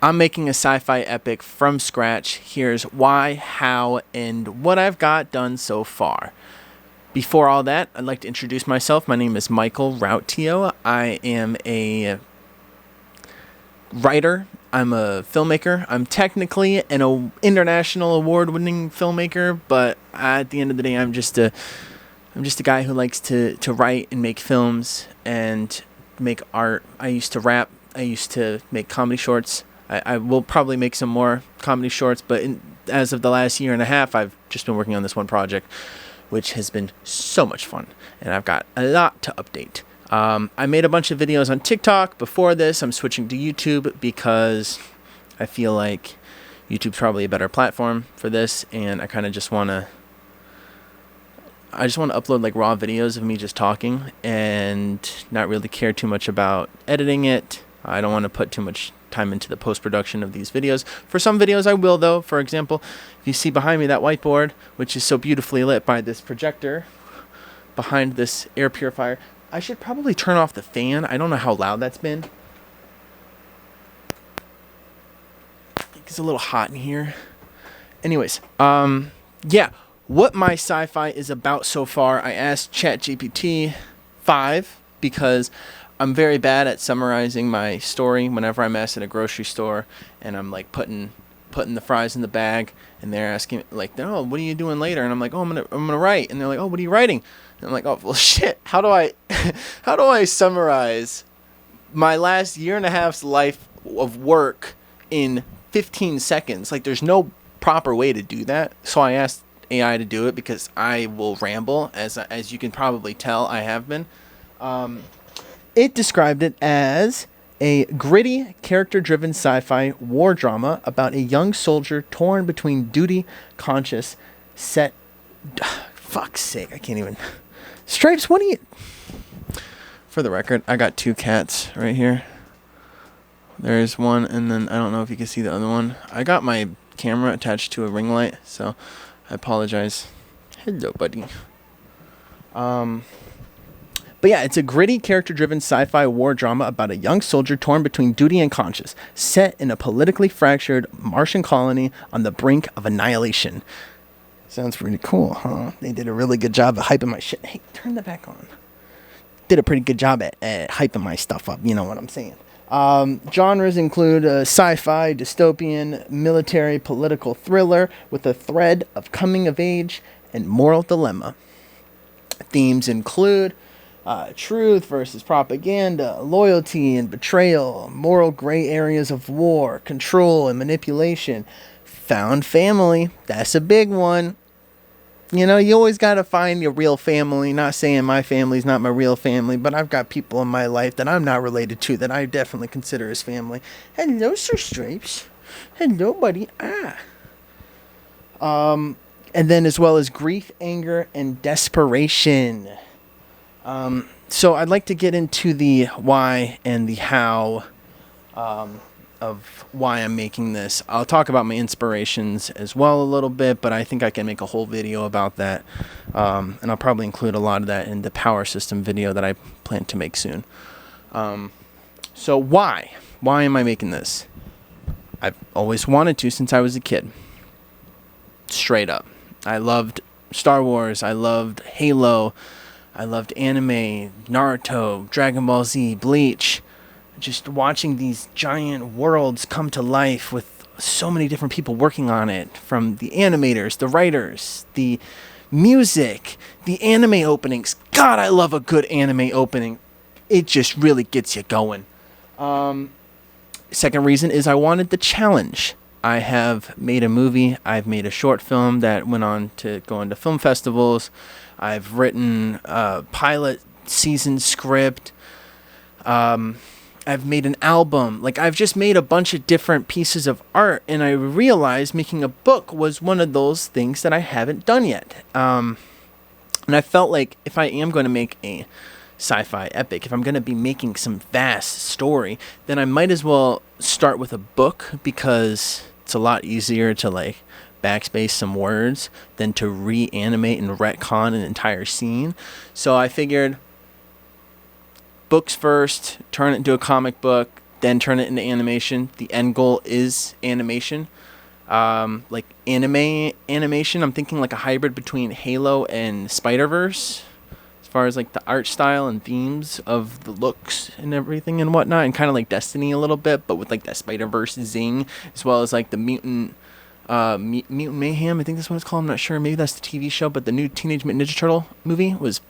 I'm making a sci-fi epic from scratch. Here's why, how, and what I've got done so far. Before all that, I'd like to introduce myself. My name is Michael Rautio. I am a writer. I'm a filmmaker. I'm technically an international award-winning filmmaker, but at the end of the day, I'm just a guy who likes to write and make films and make art. I used to rap. I used to make comedy shorts. I will probably make some more comedy shorts, but as of the last year and a half, I've just been working on this one project, which has been so much fun, and I've got a lot to update. I made a bunch of videos on TikTok before this. I'm switching to YouTube because I feel like YouTube's probably a better platform for this, and I kind of just want to upload like raw videos of me just talking and not really care too much about editing it. I don't want to put too much time into the post-production of these videos. For some videos I will, though. For example, if you see behind me that whiteboard, which is so beautifully lit by this projector behind this air purifier, I should probably turn off the fan. I don't know how loud that's been. It's a little hot in here. Anyways, yeah, what my sci-fi is about so far, I asked ChatGPT 5 because I'm very bad at summarizing my story whenever I'm asked at a grocery store and I'm like putting the fries in the bag and they're asking like, "Oh, what are you doing later?" And I'm like, "Oh, I'm gonna write." And they're like, "Oh, what are you writing?" And I'm like, "Oh, well, shit. How do I summarize my last year and a half's life of work in 15 seconds? Like, there's no proper way to do that." So I asked AI to do it because I will ramble, as you can probably tell I have been. It described it as a gritty, character-driven sci-fi war drama about a young soldier torn between duty, conscience, set... Fuck's sake, I can't even... Stripes, what are you... For the record, I got 2 cats right here. There's one, and then I don't know if you can see the other one. I got my camera attached to a ring light, so I apologize. Hello, buddy. But yeah, it's a gritty, character-driven sci-fi war drama about a young soldier torn between duty and conscience, set in a politically fractured Martian colony on the brink of annihilation. Sounds pretty cool, huh? They did a really good job of hyping my shit. Hey, turn that back on. Did a pretty good job at hyping my stuff up, you know what I'm saying. Genres include sci-fi, dystopian, military, political thriller with a thread of coming of age and moral dilemma. Themes include truth versus propaganda, loyalty and betrayal, moral gray areas of war, control and manipulation, found family, that's a big one. You know, you always got to find your real family. Not saying my family's not my real family, but I've got people in my life that I'm not related to that I definitely consider as family. Hello, Sir Stripes. Hello, buddy. And then as well as grief, anger, and desperation. So I'd like to get into the why and the how of why I'm making this. I'll talk about my inspirations as well a little bit, but I think I can make a whole video about that. And I'll probably include a lot of that in the power system video that I plan to make soon. So why? Why am I making this? I've always wanted to since I was a kid. Straight up. I loved Star Wars. I loved Halo. I loved anime, Naruto, Dragon Ball Z, Bleach. Just watching these giant worlds come to life with so many different people working on it. From the animators, the writers, the music, the anime openings. God, I love a good anime opening. It just really gets you going. Second reason is I wanted the challenge. I have made a movie. I've made a short film that went on to go into film festivals. I've written a pilot season script. I've made an album. Like, I've just made a bunch of different pieces of art, and I realized making a book was one of those things that I haven't done yet. And I felt like if I am going to make a sci-fi epic, if I'm going to be making some vast story, then I might as well start with a book, because it's a lot easier to like backspace some words than to reanimate and retcon an entire scene. So I figured books first, turn it into a comic book, then turn it into animation. The end goal is animation. Like anime animation. I'm thinking like a hybrid between Halo and Spider-Verse, as far as like the art style and themes of the looks and everything and whatnot, and kind of like Destiny a little bit, but with like that Spider-Verse zing, as well as like the Mutant Mayhem, I think that's what it's called. I'm not sure. Maybe that's the TV show, but the new Teenage Mutant Ninja Turtle movie was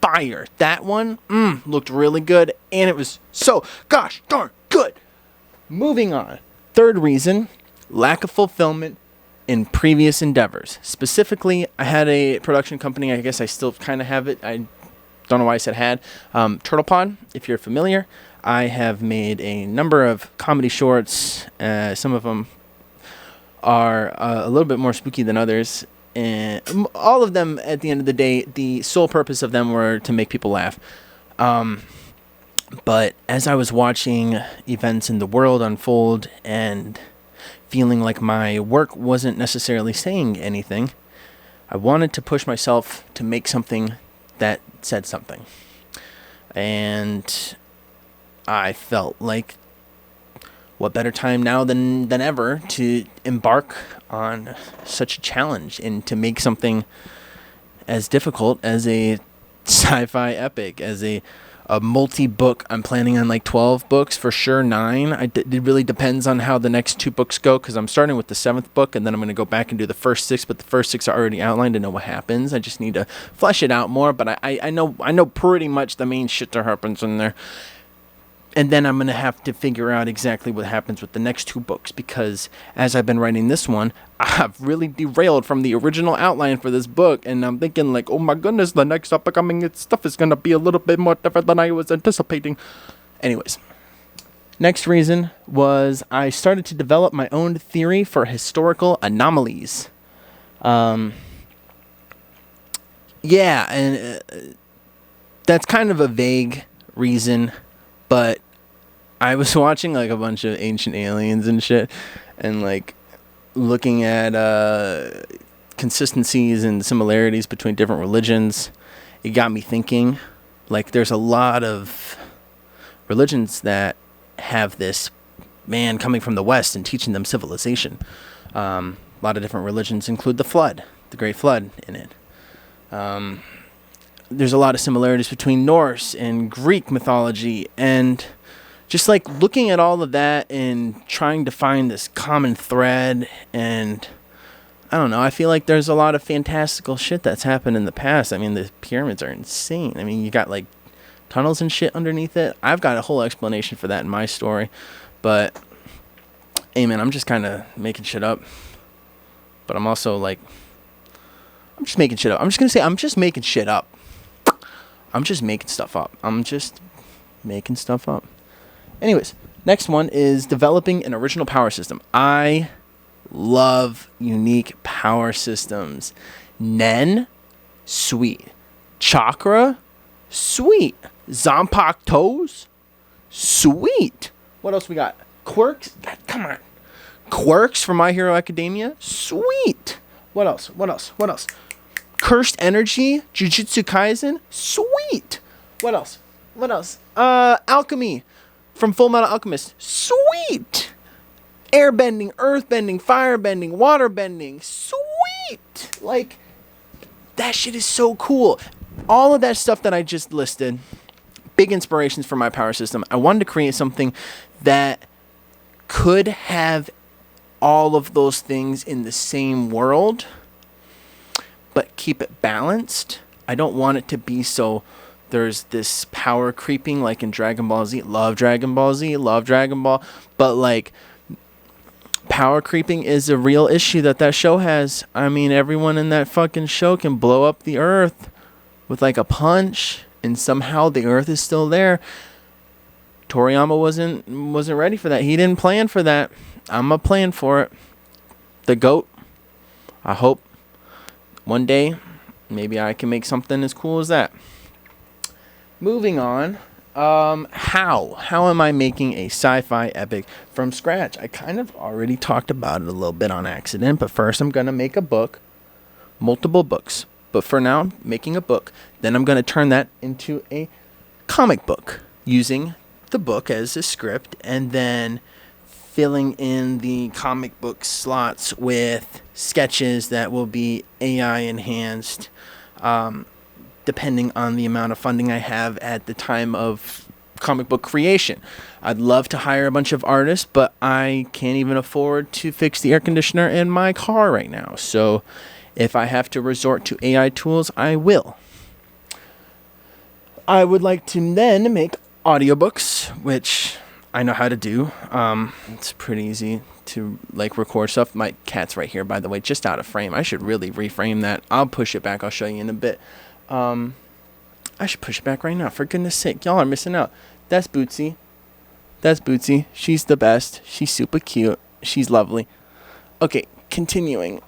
fire. That one looked really good, and it was so gosh darn good. Moving on. Third reason, lack of fulfillment in previous endeavors. Specifically, I had a production company. I guess I still kind of have it. I don't know why I said had. TurtlePod, if you're familiar. I have made a number of comedy shorts. Some of them are a little bit more spooky than others. And all of them, at the end of the day, the sole purpose of them were to make people laugh. But as I was watching events in the world unfold and feeling like my work wasn't necessarily saying anything, I wanted to push myself to make something that said something. And I felt like what better time now than ever to embark on such a challenge and to make something as difficult as a sci-fi epic, as a multi-book. I'm planning on like 12 books, for sure 9. It really depends on how the next 2 books go, because I'm starting with the 7th book, and then I'm going to go back and do the first 6, but the first 6 are already outlined to know what happens. I just need to flesh it out more, but I know pretty much the main shit that happens in there. And then I'm going to have to figure out exactly what happens with the next 2 books, because as I've been writing this one, I've really derailed from the original outline for this book. And I'm thinking like, oh my goodness, the next upcoming stuff is going to be a little bit more different than I was anticipating. Anyways, next reason was I started to develop my own theory for historical anomalies. Yeah, and that's kind of a vague reason, but I was watching like a bunch of Ancient Aliens and shit, and like looking at consistencies and similarities between different religions. It got me thinking, like, there's a lot of religions that have this man coming from the West and teaching them civilization. A lot of different religions include the Flood, the Great Flood in it. There's a lot of similarities between Norse and Greek mythology, and just like looking at all of that and trying to find this common thread. And I don't know, I feel like there's a lot of fantastical shit that's happened in the past. I mean, the pyramids are insane. I mean, you got like tunnels and shit underneath it. I've got a whole explanation for that in my story, but hey man, I'm just kind of making shit up. But I'm also like, I'm just making shit up. I'm just gonna say I'm just making shit up. I'm just making stuff up. I'm just making stuff up. Anyways, next one is developing an original power system. I love unique power systems. Nen, sweet. Chakra, sweet. Zanpakuto toes, sweet. What else we got? Quirks, God, come on. Quirks from My Hero Academia, sweet. What else? Cursed energy, Jujutsu Kaisen, sweet. What else? Alchemy from Full Metal Alchemist, sweet. Airbending, earthbending, firebending, waterbending, sweet. Like, that shit is so cool. All of that stuff that I just listed, big inspirations for my power system. I wanted to create something that could have all of those things in the same world, but keep it balanced. I don't want it to be so there's this power creeping like in Dragon Ball Z. Love Dragon Ball. But like, power creeping is a real issue that show has. I mean, everyone in that fucking show can blow up the earth with like a punch, and somehow the earth is still there. Toriyama wasn't ready for that. He didn't plan for that. I'm a plan for it. The GOAT. I hope one day maybe I can make something as cool as that. Moving on. How am I making a sci-fi epic from scratch? I kind of already talked about it a little bit on accident, but first I'm going to make a book, multiple books. But for now, I'm making a book. Then I'm going to turn that into a comic book using the the book as a script and then filling in the comic book slots with sketches that will be AI enhanced, depending on the amount of funding I have at the time of comic book creation. I'd love to hire a bunch of artists, but I can't even afford to fix the air conditioner in my car right now. So if I have to resort to AI tools, I will. I would like to then make audiobooks, which I know how to do. It's pretty easy to record stuff. My cat's right here, by the way, just out of frame. I should really reframe that. I'll push it back. I'll show you in a bit. I should push it back right now. For goodness sake, y'all are missing out. That's Bootsy. She's the best. She's super cute. She's lovely. Okay, continuing.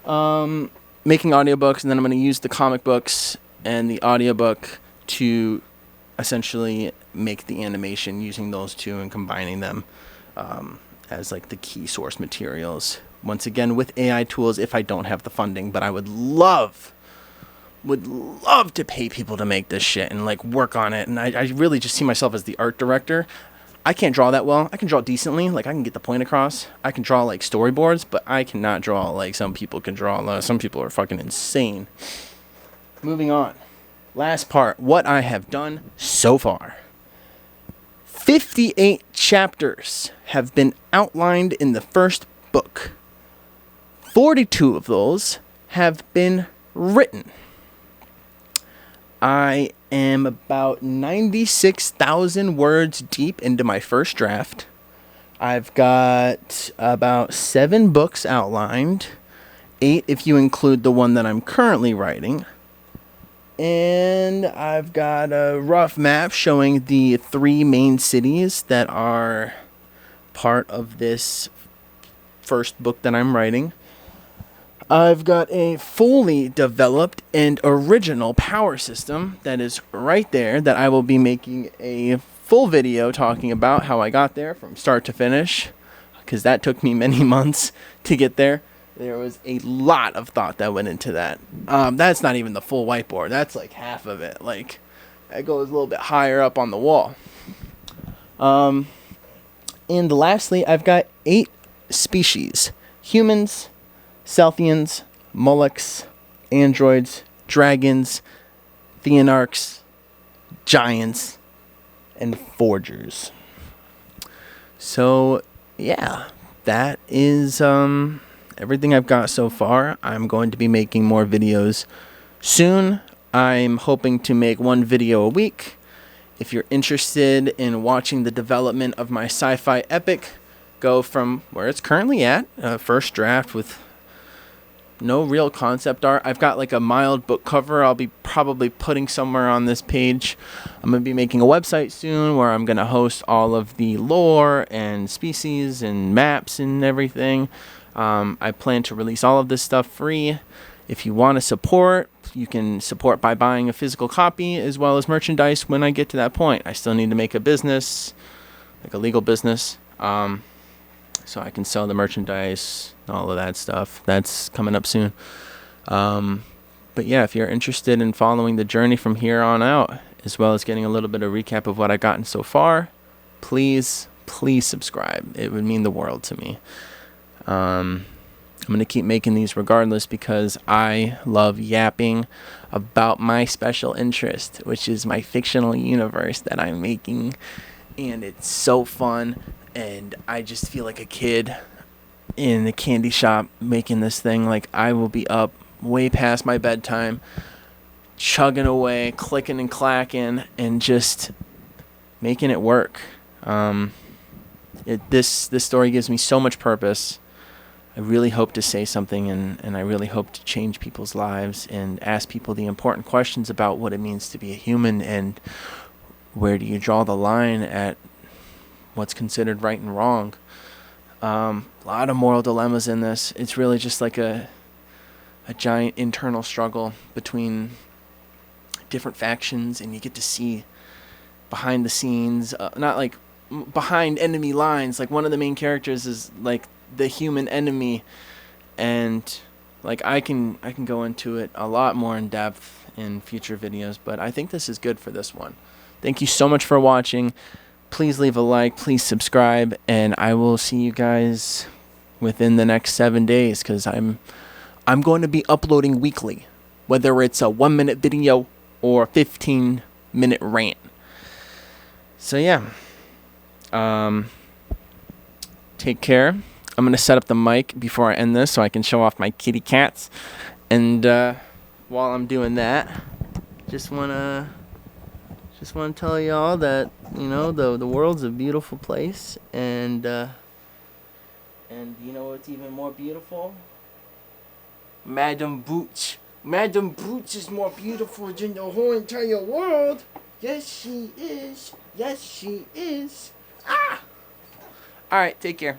Making audiobooks, and then I'm going to use the comic books and the audiobook to essentially make the animation using those two and combining them as the key source materials. Once again, with AI tools if I don't have the funding, but I would love to pay people to make this shit and work on it. And I really just see myself as the art director. I can't draw that well. I can draw decently. I can get the point across. I can draw storyboards, but I cannot draw some people can draw. Some people are fucking insane. Moving on. Last part, what I have done so far. 58 chapters have been outlined in the first book. 42 of those have been written. I am about 96,000 words deep into my first draft. I've got about 7 books outlined, 8 if you include the one that I'm currently writing. And I've got a rough map showing the 3 main cities that are part of this first book that I'm writing. I've got a fully developed and original power system that is right there that I will be making a full video talking about how I got there from start to finish, because that took me many months to get there. There was a lot of thought that went into that. That's not even the full whiteboard. That's half of it. That goes a little bit higher up on the wall. And lastly, I've got 8 species. Humans, Selthians, Molochs, androids, dragons, Theanarchs, giants, and forgers. So, yeah, that is everything I've got so far. I'm going to be making more videos soon. I'm hoping to make 1 video a week. If you're interested in watching the development of my sci-fi epic, go from where it's currently at, first draft with no real concept art. I've got a mild book cover I'll be probably putting somewhere on this page. I'm going to be making a website soon where I'm going to host all of the lore and species and maps and everything. I plan to release all of this stuff free. If you want to support, you can support by buying a physical copy as well as merchandise when I get to that point. I still need to make a business, a legal business, so I can sell the merchandise, all of that stuff. That's coming up soon. But yeah, if you're interested in following the journey from here on out, as well as getting a little bit of recap of what I've gotten so far, please subscribe. It would mean the world to me. I'm going to keep making these regardless because I love yapping about my special interest, which is my fictional universe that I'm making. And it's so fun. And I just feel like a kid in the candy shop making this thing. I will be up way past my bedtime, chugging away, clicking and clacking, and just making it work. This story gives me so much purpose. I really hope to say something, and I really hope to change people's lives and ask people the important questions about what it means to be a human and where do you draw the line at what's considered right and wrong. A lot of moral dilemmas in this. It's really just a giant internal struggle between different factions, and you get to see behind the scenes, not behind enemy lines. One of the main characters is the human enemy, and I can go into it a lot more in depth in future videos, but I think this is good for this one. Thank you so much for watching. Please leave a like, please subscribe, and I will see you guys within the next 7 days, because I'm going to be uploading weekly, whether it's a 1-minute video or a 15-minute rant. So yeah, take care. I'm gonna set up the mic before I end this so I can show off my kitty cats. And while I'm doing that, just wanna tell y'all that, you know, the world's a beautiful place, and you know what's even more beautiful? Madam Booch. Madam Booch is more beautiful than the whole entire world. Yes, she is. Yes, she is. Ah! Alright, take care.